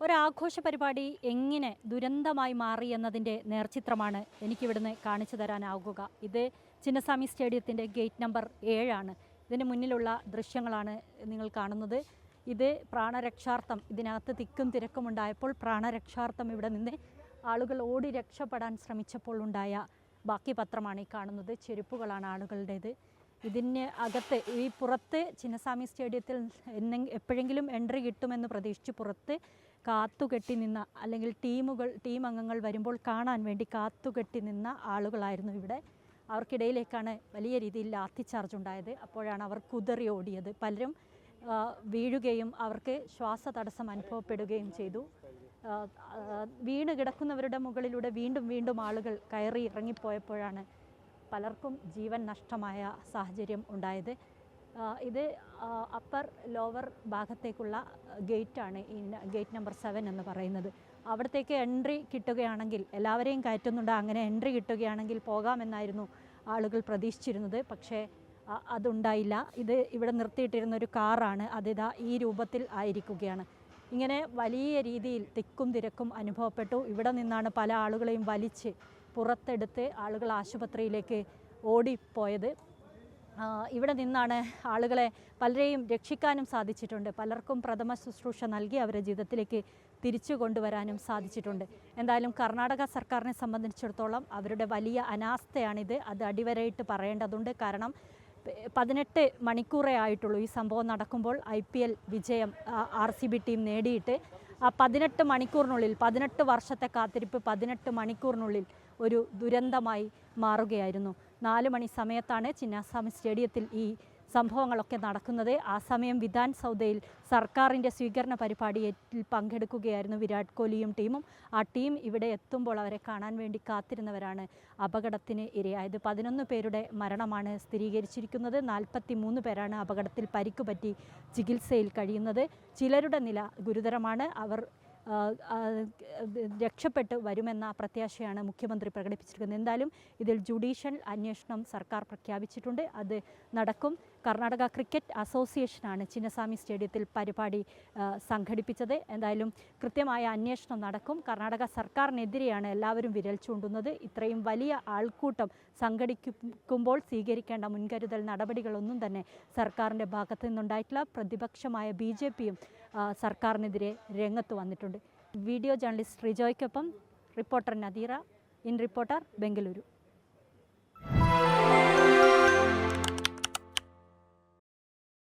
ഒരാഘോഷ പരിപാടി എങ്ങനെ ദുരന്തമായി മാറി എന്നതിൻ്റെ നേർചിത്രമാണ് എനിക്കിവിടുന്ന് കാണിച്ചു തരാനാവുക. ഇത് ചിന്നസ്വാമി സ്റ്റേഡിയത്തിൻ്റെ ഗേറ്റ് നമ്പർ 7 ഇതിന് മുന്നിലുള്ള ദൃശ്യങ്ങളാണ് നിങ്ങൾ കാണുന്നത്. ഇത് പ്രാണരക്ഷാർത്ഥം, ഇതിനകത്ത് തിക്കും തിരക്കും ഉണ്ടായപ്പോൾ പ്രാണരക്ഷാർത്ഥം ഇവിടെ നിന്ന് ആളുകൾ ഓടി രക്ഷപ്പെടാൻ ശ്രമിച്ചപ്പോൾ ഉണ്ടായ ബാക്കി പത്രമാണ് ഈ കാണുന്നത്. ചെരുപ്പുകളാണ് ആളുകളുടേത്. ഇതിന് അകത്ത് ഈ പുറത്ത് ചിന്നസ്വാമി സ്റ്റേഡിയത്തിൽ എപ്പോഴെങ്കിലും എൻട്രി കിട്ടുമെന്ന് പ്രതീക്ഷിച്ച് പുറത്ത് കാത്തുകെട്ടി നിന്ന, അല്ലെങ്കിൽ ടീം അംഗങ്ങൾ വരുമ്പോൾ കാണാൻ വേണ്ടി കാത്തുകെട്ടി നിന്ന ആളുകളായിരുന്നു ഇവിടെ. അവർക്കിടയിലേക്കാണ് വലിയ രീതിയിൽ ലാത്തി ചാർജ് ഉണ്ടായത്. അപ്പോഴാണ് അവർ കുതറി ഓടിയത്. പലരും വീഴുകയും അവർക്ക് ശ്വാസതടസ്സം അനുഭവപ്പെടുകയും ചെയ്തു. വീണ് കിടക്കുന്നവരുടെ മുകളിലൂടെ വീണ്ടും ആളുകൾ കയറി ഇറങ്ങിപ്പോയപ്പോഴാണ് പലർക്കും ജീവൻ നഷ്ടമായ സാഹചര്യം ഉണ്ടായത്. ഇത് അപ്പർ ലോവർ ഭാഗത്തേക്കുള്ള ഗേറ്റാണ്, ഈ ഗേറ്റ് നമ്പർ 7 എന്ന് പറയുന്നത്. അവിടത്തേക്ക് എൻട്രി കിട്ടുകയാണെങ്കിൽ, എല്ലാവരെയും കയറ്റുന്നുണ്ട്, അങ്ങനെ എൻട്രി കിട്ടുകയാണെങ്കിൽ പോകാമെന്നായിരുന്നു ആളുകൾ പ്രതീക്ഷിച്ചിരുന്നത്. പക്ഷേ അതുണ്ടായില്ല. ഇത് ഇവിടെ നിർത്തിയിട്ടിരുന്നൊരു കാറാണ്, അതിതാ ഈ രൂപത്തിൽ ആയിരിക്കുകയാണ്. ഇങ്ങനെ വലിയ രീതിയിൽ തിക്കും തിരക്കും അനുഭവപ്പെട്ടു. ഇവിടെ നിന്നാണ് പല ആളുകളെയും വലിച്ച് പുറത്തെടുത്ത് ആളുകൾ ആശുപത്രിയിലേക്ക് ഓടിപ്പോയത്. ഇവിടെ നിന്നാണ് ആളുകളെ പലരെയും രക്ഷിക്കാനും സാധിച്ചിട്ടുണ്ട്. പലർക്കും പ്രഥമ ശുശ്രൂഷ നൽകി അവരെ ജീവിതത്തിലേക്ക് തിരിച്ചു കൊണ്ടുവരാനും സാധിച്ചിട്ടുണ്ട്. എന്തായാലും കർണാടക സർക്കാരിനെ സംബന്ധിച്ചിടത്തോളം അവരുടെ വലിയ അനാസ്ഥയാണിത്. അത് അടിവരയിട്ട് പറയേണ്ടതുണ്ട്. കാരണം 18 മണിക്കൂറേ ആയിട്ടുള്ളൂ ഈ സംഭവം നടക്കുമ്പോൾ. IPL വിജയം RCB ടീം നേടിയിട്ട് ആ 18 മണിക്കൂറിനുള്ളിൽ, 18 വർഷത്തെ കാത്തിരിപ്പ് 18 മണിക്കൂറിനുള്ളിൽ ഒരു ദുരന്തമായി മാറുകയായിരുന്നു. 4 മണി സമയത്താണ് ചിന്നസ്വാമി സ്റ്റേഡിയത്തിൽ ഈ സംഭവങ്ങളൊക്കെ നടക്കുന്നത്. ആ സമയം വിധാൻ സൗദയിൽ സർക്കാരിൻ്റെ സ്വീകരണ പരിപാടിയിൽ പങ്കെടുക്കുകയായിരുന്നു വിരാട് കോഹ്ലിയും ടീമും. ആ ടീം ഇവിടെ എത്തുമ്പോൾ അവരെ കാണാൻ വേണ്ടി കാത്തിരുന്നവരാണ് അപകടത്തിന് ഇരയായത്. 11 പേരുടെ മരണമാണ് സ്ഥിരീകരിച്ചിരിക്കുന്നത്. 43 പേരാണ് അപകടത്തിൽ പരിക്കുപറ്റി ചികിത്സയിൽ കഴിയുന്നത്. ചിലരുടെ നില ഗുരുതരമാണ്. അവർ രക്ഷപ്പെട്ട് വരുമെന്ന പ്രത്യാശയാണ് മുഖ്യമന്ത്രി പ്രകടിപ്പിച്ചിരിക്കുന്നത്. എന്തായാലും ഇതിൽ ജുഡീഷ്യൽ അന്വേഷണം സർക്കാർ പ്രഖ്യാപിച്ചിട്ടുണ്ട്. അത് നടക്കും. കർണാടക ക്രിക്കറ്റ് അസോസിയേഷനാണ് ചിന്നസ്വാമി സ്റ്റേഡിയത്തിൽ പരിപാടി സംഘടിപ്പിച്ചത്. എന്തായാലും കൃത്യമായ അന്വേഷണം നടക്കും. കർണാടക സർക്കാരിനെതിരെയാണ് എല്ലാവരും വിരൽ ചൂണ്ടുന്നത്. ഇത്രയും വലിയ ആൾക്കൂട്ടം സംഘടിക്കുമ്പോൾ സ്വീകരിക്കേണ്ട മുൻകരുതൽ നടപടികളൊന്നും തന്നെ സർക്കാരിൻ്റെ ഭാഗത്തു നിന്നുണ്ടായിട്ടില്ല. പ്രതിപക്ഷമായ BJPയും സർക്കാരിനെതിരെ രംഗത്ത് വന്നിട്ടുണ്ട്. വീഡിയോ ജേർണലിസ്റ്റ് റിജോയ്ക്കൊപ്പം reporter Nadeera, in reporter, Bengaluru.